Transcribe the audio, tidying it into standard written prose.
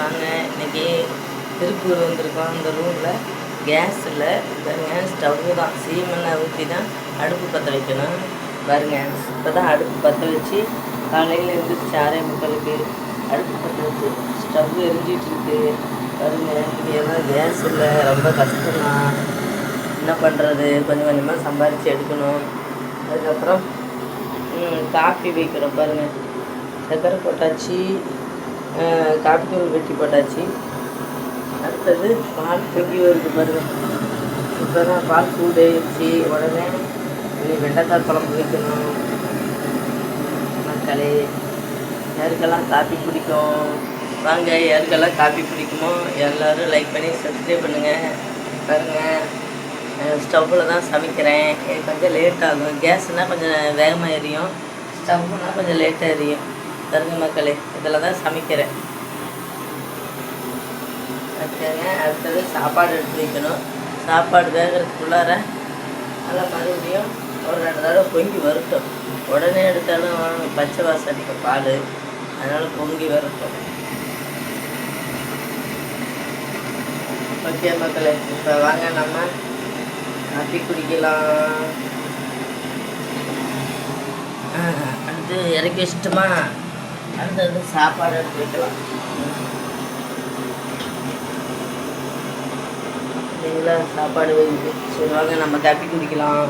வாங்க. இன்றைக்கி திருப்பூர் வந்திருக்கோம். இந்த ரூமில் கேஸ் இல்லை பாருங்க, ஸ்டவ்வு தான். சீமெண்ணெய் ஊற்றி தான் அடுப்பு பற்ற வைக்கணும் பாருங்க. இப்போ தான் அடுப்பு பற்ற வச்சு காலையில் எழுந்திரிச்சு 6:45க்கு அடுப்பு பற்ற வச்சு ஸ்டவ் எரிஞ்சிட்ருக்கு பாருங்க. இது எல்லாம் கேஸ் இல்லை, ரொம்ப கஷ்டம்தான். என்ன பண்ணுறது, கொஞ்சம் கொஞ்சமாக சம்பாரித்து எடுக்கணும். அதுக்கப்புறம் காப்பி வைக்கிறோம் பாருங்கள். சக்கரை போட்டாச்சு, காப்பி தூள் வெட்டி போட்டாச்சு. அடுத்தது பால் பொங்கி வருது பாருங்கள். இப்போ தான் பால் சூடாகிடுச்சு. உடனே இனி வெண்டைக்காய் குழம்பு வைக்கணும். மக்களே, யாருக்கெல்லாம் காப்பி பிடிக்கும் வாங்க, யாருக்கெல்லாம் காப்பி பிடிக்குமோ எல்லோரும் லைக் பண்ணி சப்ஸ்கிரைப் பண்ணுங்கள். பாருங்கள், ஸ்டவ்வில் தான் சமைக்கிறேன். எனக்கு கொஞ்சம் லேட் ஆகும். கேஸ்னால் கொஞ்சம் வேகமாக எரியும், ஸ்டவ்னால் கொஞ்சம் லேட்டாக எரியும். பாருங்க மக்களே, இதில் தான் சமைக்கிறேன். வச்சுக்கோங்க. அடுத்தது சாப்பாடு எடுத்து வைக்கணும். சாப்பாடு வேகிறதுக்குள்ளார நல்லா மறுபடியும் ஒரு 2 தடவை பொங்கி வரட்டும். உடனே எடுத்தாலும் பச்சை வாசம் அடிக்கும் பால், அதனால் பொங்கி வரட்டும். ஓகே மக்களே, இப்போ வாங்க நம்ம காப்பி குடிக்கலாம். அடுத்து இறக்கி வச்சிட்டோமா, அடுத்தது சாப்பாடு எடுத்து வைக்கலாம். சாப்பாடு வைக்குது. சரி வாங்க நம்ம காப்பி குடிக்கலாம்.